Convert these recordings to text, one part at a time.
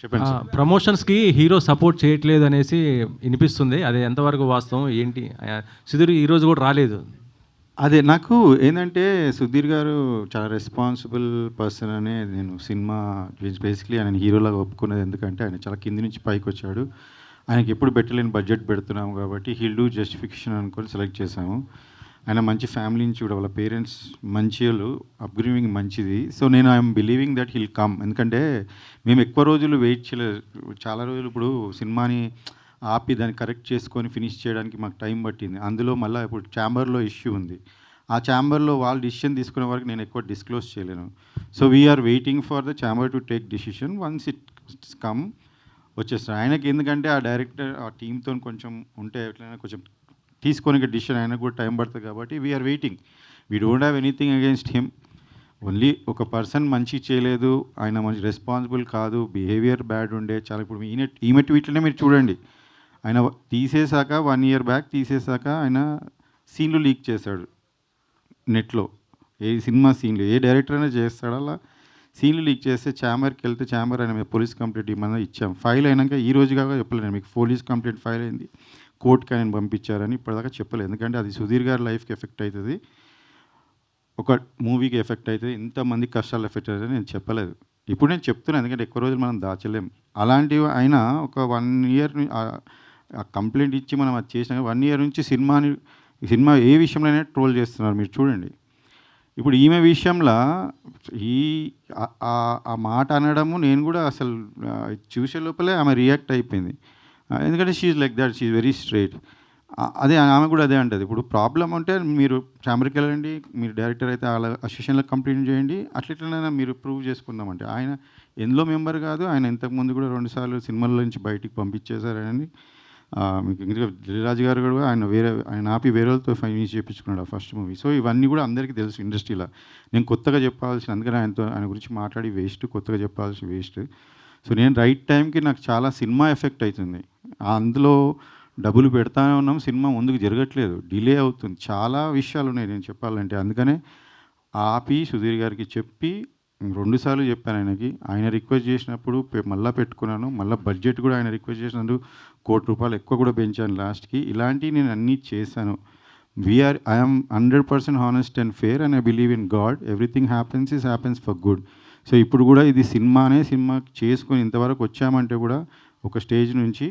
చెప్పండి sir. ప్రమోషన్స్కి hero support చేయట్లేదు అనేసి వినిపిస్తుంది. అది ఎంతవరకు వాస్తవం ఏంటి? సుధీర్ ఈరోజు కూడా రాలేదు. అదే నాకు ఏంటంటే సుధీర్ గారు చాలా రెస్పాన్సిబుల్ పర్సన్ అనే నేను సినిమా బేసిక్లీ ఆయన హీరోలాగా ఒప్పుకున్నది. ఎందుకంటే ఆయన చాలా కింది నుంచి పైకి వచ్చాడు. ఆయనకి ఎప్పుడు పెట్టలేని బడ్జెట్ పెడుతున్నాము కాబట్టి హీల్ డూ జస్టిఫికేషన్ అనుకొని సెలెక్ట్ చేశాము. ఆయన మంచి ఫ్యామిలీ నుంచి కూడా వాళ్ళ పేరెంట్స్ మంచిలు, అప్గ్రేవింగ్ మంచిది. సో నేను I'm believing that hill come. ఎందుకంటే మేము ఎక్కువ రోజులు వెయిట్ చేయలేదు. చాలా రోజులు ఇప్పుడు సినిమాని ఆపి దాన్ని కరెక్ట్ చేసుకొని ఫినిష్ చేయడానికి మాకు టైం పట్టింది. అందులో మళ్ళీ ఇప్పుడు ఛాంబర్లో ఇష్యూ ఉంది. ఆ ఛాంబర్లో వాళ్ళు డిసిషన్ తీసుకునే వరకు నేను ఎక్కువ డిస్క్లోజ్ చేయలేను. So we're waiting for the chamber to take decision. Once it's come వచ్చేస్తారు. ఆయనకి ఎందుకంటే ఆ డైరెక్టర్ ఆ టీంతో కొంచెం ఉంటే ఎట్లయినా కొంచెం తీసుకొని డిసిషన్ ఆయనకు కూడా టైం పడుతుంది కాబట్టి we're waiting. We don't have anything against him. Only ఒక పర్సన్ మంచి చేయలేదు, ఆయన మంచి రెస్పాన్సిబుల్ కాదు, బిహేవియర్ బ్యాడ్ ఉండే చాలా. ఇప్పుడు ఈమె ట్వీట్లనే మీరు చూడండి. ఆయన తీసేశాక 1 year బ్యాక్ తీసేశాక ఆయన సీన్లు లీక్ చేశాడు నెట్లో. ఏ సినిమా సీన్లు ఏ డైరెక్టర్ అయినా చేస్తాడు అలా సీన్లు లీక్ చేస్తే ఛాంబర్కి వెళ్తే ఛాంబర్ ఆయన మీద పోలీస్ కంప్లైంట్ ఇవ్వమని ఇచ్చాం. ఫైల్ అయినాక ఈ రోజు కాక చెప్పలేదు మీకు పోలీస్ కంప్లైంట్ ఫైల్ అయింది, కోర్టుకి ఆయన పంపించారని ఇప్పటిదాకా చెప్పలేదు. ఎందుకంటే అది సుధీర్ గారి లైఫ్కి ఎఫెక్ట్ అవుతుంది, ఒక మూవీకి ఎఫెక్ట్ అవుతుంది, ఇంతమంది కష్టాలు ఎఫెక్ట్ అవుతుంది నేను చెప్పలేదు. ఇప్పుడు నేను చెప్తున్నాను ఎందుకంటే ఎక్కువ రోజులు మనం దాచలేం. అలాంటివి అయినా ఒక 1 year కంప్లైంట్ ఇచ్చి మనం అది చేసినా 1 year నుంచి సినిమా ఏ విషయంలోనే ట్రోల్ చేస్తున్నారు మీరు చూడండి. ఇప్పుడు ఈమె విషయంలో ఆ మాట అనడము నేను కూడా అసలు చూసే లోపలే ఆమె రియాక్ట్ అయిపోయింది. ఎందుకంటే she's like that, she's very straight. అదే ఆమె కూడా అదే అంటుంది. ఇప్పుడు ప్రాబ్లం అంటే మీరు ఛాంబర్కి వెళ్ళండి, మీరు డైరెక్టర్ అయితే వాళ్ళ అసోసియేషన్లో కంప్లైంట్ చేయండి, అట్లయినా మీరు ప్రూవ్ చేసుకుందామంటే ఆయన ఎందులో మెంబర్ కాదు. ఆయన ఇంతకుముందు కూడా 2 సార్లు సినిమాల నుంచి బయటికి పంపించేశారని మీకు ఇంకా దిల్రాజు గారు కూడా ఆయన ఆపి వేరే వాళ్ళతో ఫైనాన్స్ చేయించుకున్నాడు ఆ ఫస్ట్ మూవీ. సో ఇవన్నీ కూడా అందరికీ తెలుసు ఇండస్ట్రీలో. నేను కొత్తగా చెప్పాల్సిన, అందుకని ఆయన గురించి మాట్లాడి వేస్ట్, కొత్తగా చెప్పాల్సిన వేస్ట్. సో నేను రైట్ టైంకి నాకు చాలా సినిమా ఎఫెక్ట్ అవుతుంది. అందులో డబ్బులు పెడతానే ఉన్నాం, సినిమా ముందుకు జరగట్లేదు, డిలే అవుతుంది, చాలా విషయాలు ఉన్నాయి నేను చెప్పాలంటే. అందుకనే ఆపి సుధీర్ గారికి చెప్పి 2 సార్లు చెప్పాను ఆయనకి. ఆయన రిక్వెస్ట్ చేసినప్పుడు మళ్ళీ పెట్టుకున్నాను. మళ్ళీ బడ్జెట్ కూడా ఆయన రిక్వెస్ట్ చేసినందుకు ₹1,00,00,000 ఎక్కువ కూడా పెంచాను లాస్ట్కి. ఇలాంటివి నేను అన్నీ చేశాను. I'm 100% honest and fair and I believe in God. Everything happens for good. So ఇప్పుడు కూడా ఇది సినిమా చేసుకొని ఇంతవరకు వచ్చామంటే కూడా ఒక స్టేజ్ నుంచి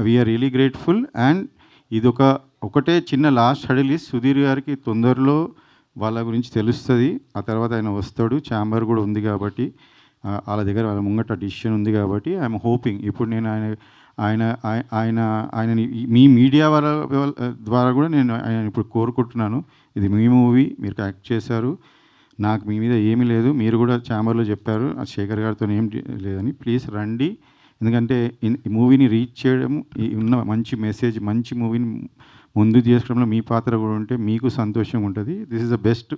వీఆర్ రియలీ గ్రేట్ఫుల్. అండ్ ఇది ఒకటే చిన్న లాస్ట్ హడిల్ ఇస్ సుధీర్ గారికి తొందరలో వాళ్ళ గురించి తెలుస్తుంది. ఆ తర్వాత ఆయన వస్తాడు, ఛాంబర్ కూడా ఉంది కాబట్టి వాళ్ళ దగ్గర వాళ్ళ ముంగట డిసిషన్ ఉంది కాబట్టి ఐఎమ్ హోపింగ్. ఇప్పుడు నేను ఆయనని మీ మీడియా ద్వారా కూడా నేను ఆయన ఇప్పుడు కోరుకుంటున్నాను, ఇది మీ మూవీ, మీరు యాక్ట్ చేశారు, నాకు మీ మీద ఏమీ లేదు, మీరు కూడా ఛాంబర్లో చెప్పారు శేఖర్ గారితో ఏం లేదని, ప్లీజ్ రండి. ఎందుకంటే ఈ మూవీని రీచ్ చేయడం, ఉన్న మంచి మెసేజ్, మంచి మూవీని ముందు చేసుకోవడంలో మీ పాత్ర కూడా ఉంటే మీకు సంతోషంగా ఉంటుంది. This is the best,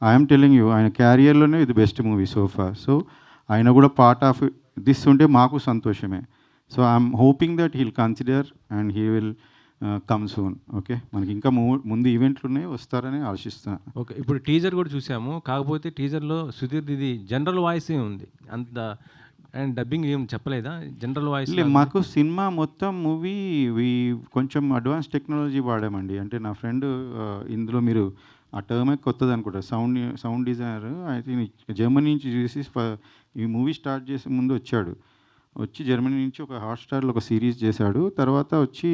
I'm telling you. ఆయన క్యారియర్లోనే ఇది బెస్ట్ మూవీ సోఫార్. సో ఆయన కూడా పార్ట్ ఆఫ్ దిస్ ఉంటే మాకు సంతోషమే. So I'm hoping that heal consider and he will come soon. Okay, మనకి ఇంకా ముందు ఈవెంట్లు ఉన్నాయి, వస్తారని ఆశిస్తున్నాను. ఓకే, ఇప్పుడు టీజర్ కూడా చూసాము. కాకపోతే టీజర్లో సుధీర్ ఇది జనరల్ వాయిసే ఉంది, అంత అండ్ డబ్బింగ్ ఏం చెప్పలేదా? జనరల్ వాయిస్ మాకు సినిమా మొత్తం మూవీ కొంచెం అడ్వాన్స్ టెక్నాలజీ వాడామండి. అంటే నా ఫ్రెండ్ ఇందులో మీరు ఆ టర్మే కొత్తది అనుకుంటా, సౌండ్ డిజైనర్ అయితే జర్మనీ నుంచి చూసి ఈ మూవీ స్టార్ట్ చేసే ముందు వచ్చి జర్మనీ నుంచి ఒక హాట్స్టార్లో ఒక సిరీస్ చేశాడు. తర్వాత వచ్చి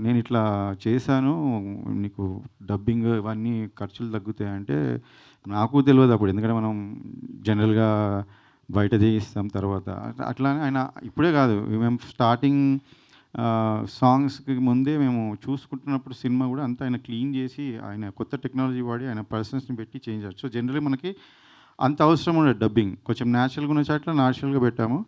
నేను ఇట్లా చేశాను, నీకు డబ్బింగ్ ఇవన్నీ ఖర్చులు తగ్గుతాయి అంటే నాకు తెలియదు అప్పుడు. ఎందుకంటే మనం జనరల్గా బయట చేయిస్తాం తర్వాత. అట్లానే ఆయన ఇప్పుడే కాదు, మేము స్టార్టింగ్ సాంగ్స్కి ముందే మేము చూసుకుంటున్నప్పుడు సినిమా కూడా అంతా ఆయన క్లీన్ చేసి ఆయన కొత్త టెక్నాలజీ వాడి ఆయన పర్సన్స్ని పెట్టి చేంజ్ చేయాలి. సో జనరల్లీ మనకి అంత అవసరం ఉండదు డబ్బింగ్, కొంచెం న్యాచురల్గా ఉన్న చాట్ల న్యాచురల్గా పెట్టాము.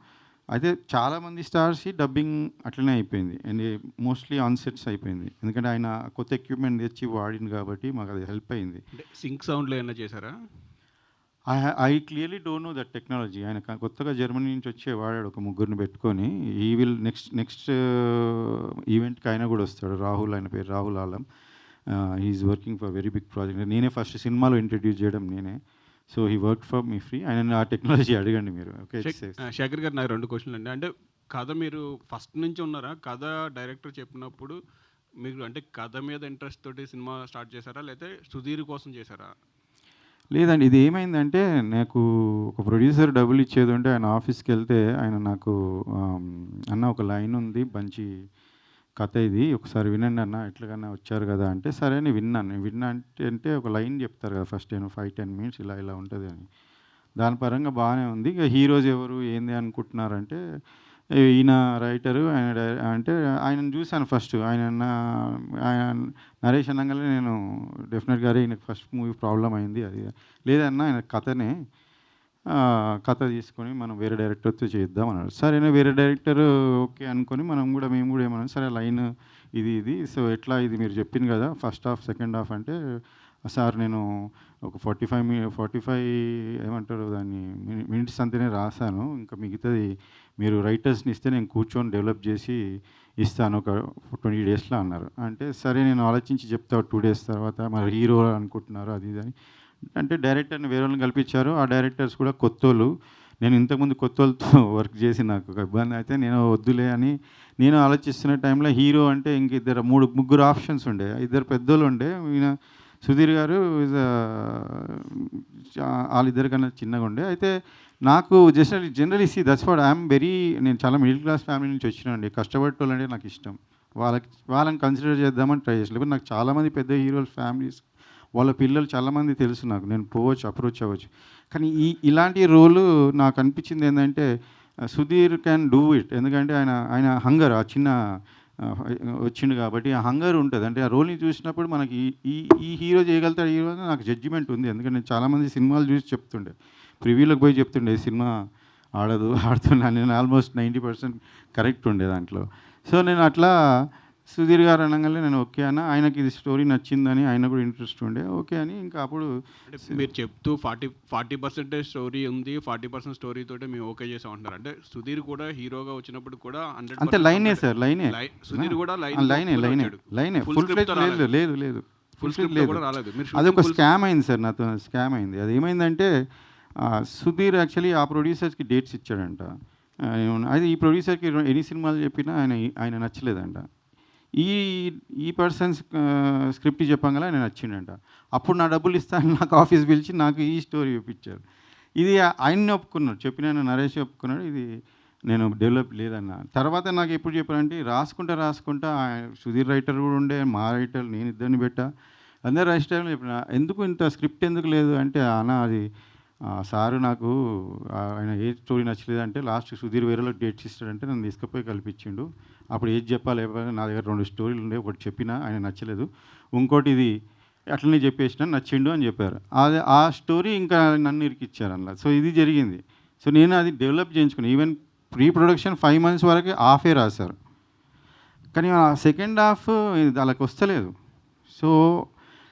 అయితే చాలామంది స్టార్స్ డబ్బింగ్ అట్లనే అయిపోయింది అండ్ మోస్ట్లీ ఆన్ సెట్స్ అయిపోయింది. ఎందుకంటే ఆయన కొత్త ఎక్విప్మెంట్ తెచ్చి వాడింది కాబట్టి మాకు అది హెల్ప్ అయింది. సింక్ సౌండ్లో ఏమైనా చేశారా? I clearly don't know that technology. ఆయన కొత్తగా జర్మనీ నుంచి వచ్చే వాడాడు, ఒక 3 పెట్టుకొని. ఈ విల్ నెక్స్ట్ ఈవెంట్కి ఆయన కూడా వస్తాడు, రాహుల్, ఆయన పేరు Rahul Alam. He's working for very big project. నేనే ఫస్ట్ సినిమాలో ఇంట్రడ్యూస్ చేయడం నేనే. So he work for me free. ఆయన ఆ టెక్నాలజీ అడగండి మీరు. ఓకే. శేఖర్ గారు నాకు 2 క్వశ్చన్లు అండి. అంటే కథ మీరు ఫస్ట్ నుంచి ఉన్నారా? కథ డైరెక్టర్ చెప్పినప్పుడు మీరు అంటే కథ మీద ఇంట్రెస్ట్ తోటి సినిమా స్టార్ట్ చేశారా? లేకపోతే సుధీర్ కోసం చేశారా? లేదండి. ఇది ఏమైందంటే నాకు ఒక ప్రొడ్యూసర్ డబ్బులు ఇచ్చేది ఉంటే ఆయన ఆఫీస్‌కెళ్తే ఆయన నాకు "అన్న ఒక లైన్ ఉంది మంచి కథ ఇది. ఒకసారి వినండి అన్న ఎట్లాగన్నా వచ్చారు కదా" అంటే సరే అని విన్నాను. విన్నా అంటే ఒక లైన్ చెప్తారు కదా ఫస్ట్ 5, 10 మినిట్స్ ఇలా ఇలా ఉంటది అని. దాని పరంగా బాగానే ఉంది. ఇక హీరోస్ ఎవరు ఏంది అనుకుంటున్నారంటే ఈయన రైటరు అంటే ఆయనను చూశాను ఫస్ట్. ఆయన నరేష్ అనంగానే నేను డెఫినెట్‌గా అరే ఈయనకి ఫస్ట్ మూవీ ప్రాబ్లమ్ అయింది అది. లేదన్నా ఆయన కథనే కథ తీసుకొని మనం వేరే డైరెక్టర్‌తో చేద్దాం అన్నాడు. సరేనా వేరే డైరెక్టర్ ఓకే అనుకొని మేము కూడా ఏమన్నాం సరే లైన్ ఇది. సో ఎట్లా ఇది మీరు చెప్పింది కదా ఫస్ట్ హాఫ్, సెకండ్ హాఫ్ అంటే సార్ నేను ఒక 45 ఏమంటారు దాన్ని మినిట్స్ అంతనే రాసాను. ఇంకా మిగతాది మీరు రైటర్స్‌ని ఇస్తే నేను కూర్చొని డెవలప్ చేసి ఇస్తాను ఒక 20 డేస్‌లో అన్నారు. అంటే సరే నేను ఆలోచించి చెప్తా 2 డేస్ తర్వాత మరి హీరో అనుకుంటున్నారు అది ఇది అని. అంటే డైరెక్టర్‌ని వేరే వాళ్ళని కల్పించారు. ఆ డైరెక్టర్స్ కూడా కొత్తోళ్ళు. నేను ఇంతకుముందు కొత్తోళ్ళతో వర్క్ చేసి నాకు ఒక ఇబ్బంది అయితే నేను వద్దులే అని నేను ఆలోచిస్తున్న టైంలో హీరో అంటే ఇంక ముగ్గురు ఆప్షన్స్ ఉండే. ఇద్దరు పెద్దోళ్ళు ఉండే. ఈయన సుధీర్ గారు వాళ్ళిద్దరికన్నా చిన్నగా ఉండే. అయితే నాకు generally that's what I'm very నేను చాలా మిడిల్ క్లాస్ ఫ్యామిలీ నుంచి వచ్చినానండి. కష్టపడేటోళ్ళంటే నాకు ఇష్టం. వాళ్ళని కన్సిడర్ చేద్దామని ట్రై చేసి లేకపోతే నాకు చాలామంది పెద్ద హీరోల ఫ్యామిలీస్ వాళ్ళ పిల్లలు చాలామంది తెలుసు నాకు. నేను పోవచ్చు, అప్రోచ్ అవ్వచ్చు. కానీ ఇలాంటి రోలు నాకు అనిపించింది ఏంటంటే సుధీర్ క్యాన్ డూ ఇట్. ఎందుకంటే ఆయన హంగర్ ఆ చిన్న వచ్చిండు కాబట్టి ఆ హంగర్ ఉంటుంది. అంటే ఆ రోల్ని చూసినప్పుడు మనకి ఈ హీరో చేయగలుగుతాడు హీరో అని నాకు జడ్జిమెంట్ ఉంది. ఎందుకంటే నేను చాలామంది సినిమాలు చూసి చెప్తుండే, ప్రివ్యూలకు పోయి చెప్తుండే ఈ సినిమా ఆడుతున్నా నేను ఆల్మోస్ట్ 90% కరెక్ట్ ఉండే దాంట్లో. సో నేను అట్లా సుధీర్ గారు అనగానే నేను ఓకే అన్న. ఆయనకి ఇది స్టోరీ నచ్చిందని ఆయన కూడా ఇంట్రెస్ట్ ఉండే ఓకే అని ఇంకా అప్పుడు మీరు చెప్తూ 40% స్టోరీ ఉంది, 40% స్టోరీ తోటే మేము ఓకే చేసాం అంటున్నారు. అంటే సుధీర్ కూడా హీరోగా వచ్చినప్పుడు కూడా 100% అంతే లైనే సార్ లైనే సుధీర్ కూడా లైనే ఫుల్ ఫ్లెడ్జ్ లేదు ఫుల్ స్క్రిప్ట్ కూడా రాలేదు. అది ఒక స్కామ్ అయింది సార్, నాతో స్కామ్ అయింది. అది ఏమైందంటే సుధీర్ యాక్చువల్లీ ఆ ప్రొడ్యూసర్స్కి డేట్స్ ఇచ్చాడంట. అది ఈ ప్రొడ్యూసర్కి ఎన్ని సినిమాలు చెప్పినా ఆయన నచ్చలేదంట. ఈ పర్సన్స్ స్క్రిప్ట్ చెప్పంగా ఆయన నచ్చిండంట. అప్పుడు నా డబ్బులు ఇస్తాను నాకు ఆఫీస్ పిలిచి నాకు ఈ స్టోరీ చూపించారు. ఇది ఆయన్ని ఒప్పుకున్నాడు, చెప్పిన నరేష్ ఒప్పుకున్నాడు. ఇది నేను డెవలప్ లేదన్న. తర్వాత నాకు ఎప్పుడు చెప్పారంటే రాసుకుంటా సుధీర్ రైటర్ కూడా ఉండే, మా రైటర్ నేను ఇద్దరిని పెట్టా, అందరు రైటర్లు చెప్పిన ఎందుకు ఇంత స్క్రిప్ట్ ఎందుకు లేదు అంటే అన్న అది సారు నాకు ఆయన ఏ స్టోరీ నచ్చలేదు అంటే లాస్ట్ సుధీర్ వేరేలో డేట్స్ ఇస్తాడంటే నన్ను తీసుకుపోయి కల్పించిండు. అప్పుడు ఏది చెప్పాలి నా దగ్గర 2 స్టోరీలు ఉండే, ఒకటి చెప్పినా ఆయన నచ్చలేదు, ఇంకోటి ఇది అట్లనే చెప్పేసిన నచ్చిండు అని చెప్పారు. అది ఆ స్టోరీ ఇంకా నన్ను ఇరికిచ్చారు అలా. సో ఇది జరిగింది. సో నేను అది డెవలప్ చేయించుకున్నాను. ఈవెన్ ప్రీ ప్రొడక్షన్ 5 months వరకు హాఫే రాశారు. కానీ ఆ సెకండ్ హాఫ్ వాళ్ళకి వస్తలేదు. సో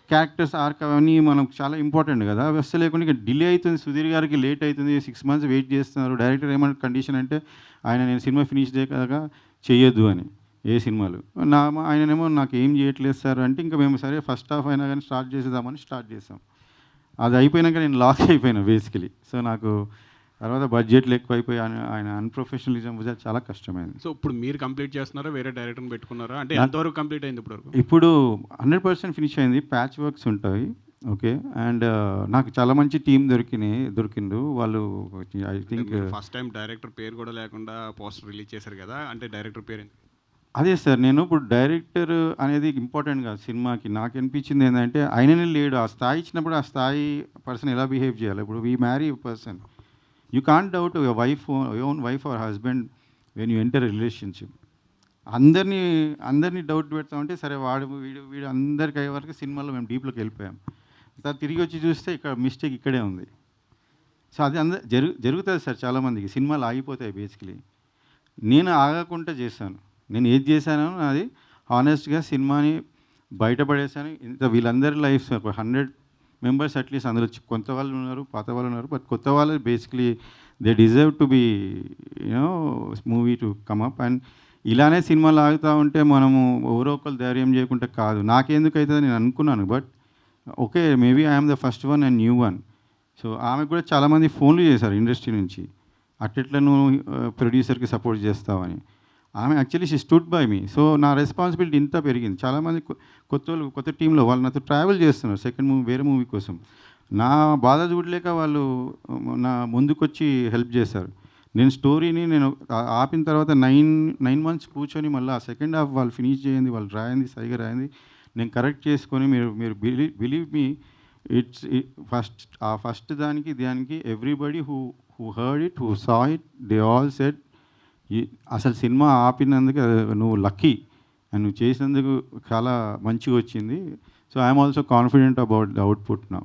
క్యారెక్టర్స్ ఆర్క్ అవన్నీ మనకు చాలా ఇంపార్టెంట్ కదా, అవి వస్తే లేకుండా ఇక డిలే అవుతుంది. సుధీర్ గారికి లేట్ అవుతుంది, 6 months వెయిట్ చేస్తున్నారు. డైరెక్టర్ ఏమన్నా కండిషన్ అంటే నేను సినిమా ఫినిష్ చేయక చేయొద్దు అని ఏ సినిమాలు ఆయననేమో నాకు ఏం చేయట్లేదు సార్ అంటే ఇంకా మేము సరే ఫస్ట్ హాఫ్ అయినా కానీ స్టార్ట్ చేసేద్దామని స్టార్ట్ చేసాం. అది అయిపోయినాక నేను లాక్ అయిపోయినా బేసికలీ. సో నాకు తర్వాత బడ్జెట్లు ఎక్కువైపోయి ఆయన అన్ప్రొఫెషనలిజం చాలా కష్టమైంది. సో ఇప్పుడు మీరు కంప్లీట్ చేస్తున్నారా, వేరే డైరెక్టర్ని పెట్టుకున్నారా? అంటే ఎంతవరకు కంప్లీట్ అయింది ఇప్పుడు 100% ఫినిష్ అయింది. ప్యాచ్ వర్క్స్ ఉంటాయి ఓకే. అండ్ నాకు చాలా మంచి టీం దొరికిండు వాళ్ళు. I think first time director పేరు కూడా లేకుండా పోస్టర్ రిలీజ్ చేశారు కదా, అంటే డైరెక్టర్ పేరు అదే సార్. నేను ఇప్పుడు డైరెక్టర్ అనేది ఇంపార్టెంట్ కాదు సినిమాకి. నాకు అనిపించింది ఏంటంటే ఆయననే లేడు. ఆ స్థాయి ఇచ్చినప్పుడు ఆ స్థాయి పర్సన్ ఎలా బిహేవ్ చేయాలి. ఇప్పుడు we marry person, you can't doubt your own wife or husband when you enter relationship. అందరినీ డౌట్ పెడతామంటే సరే వీడు అందరికి అయ్యే వరకు సినిమాలో మేము డీప్లోకి వెళ్ళిపోయాం. తర్వాత తిరిగి వచ్చి చూస్తే ఇక్కడ మిస్టేక్ ఇక్కడే ఉంది. సో అది జరుగుతుంది సార్ చాలామందికి. సినిమాలు ఆగిపోతాయి బేసికలీ. నేను ఆగకుండా చేశాను. నేను ఏది చేశానో అది హానెస్ట్గా సినిమాని బయటపడేశాను. వీళ్ళందరి లైఫ్స్ ఒక 100 members అట్లీస్ట్ అందులో కొంత వాళ్ళు ఉన్నారు, పాత వాళ్ళు ఉన్నారు. బట్ కొత్త వాళ్ళు basically they deserve to be movie to come up. And ఇలానే సినిమాలు ఆగుతూ ఉంటే మనము ఎవరో ఒకరు ధైర్యం చేయకుండా కాదు. నాకెందుకు అవుతుంది నేను అనుకున్నాను. But okay maybe I'm the first one and new one. So ఆమెకు కూడా చాలామంది ఫోన్లు చేశారు ఇండస్ట్రీ నుంచి, అట్లెట్లా నువ్వు ప్రొడ్యూసర్కి సపోర్ట్ చేస్తావని. ఆమె actually she stood by me. So నా రెస్పాన్సిబిలిటీ ఇంత పెరిగింది. చాలామంది కొత్త టీంలో వాళ్ళు నాతో ట్రావెల్ చేస్తున్నారు సెకండ్ మూవీ, వేరే మూవీ కోసం. నా బాధ చూడలేక వాళ్ళు నా ముందుకొచ్చి హెల్ప్ చేశారు. నేను స్టోరీని ఆపిన తర్వాత 9 months కూర్చొని మళ్ళీ ఆ సెకండ్ హాఫ్ వాళ్ళు ఫినిష్ చేయండి, వాళ్ళు రాయింది సరిగా రాయింది, నేను కరెక్ట్ చేసుకొని మీరు బిలీవ్ మీ, ఫస్ట్ దానికి everybody who heard it, who saw it, they all said అసలు సినిమా ఆపినందుకు నువ్వు లక్కీ అండ్ నువ్వు చేసినందుకు చాలా మంచిగా వచ్చింది. So I'm also confident about the output now.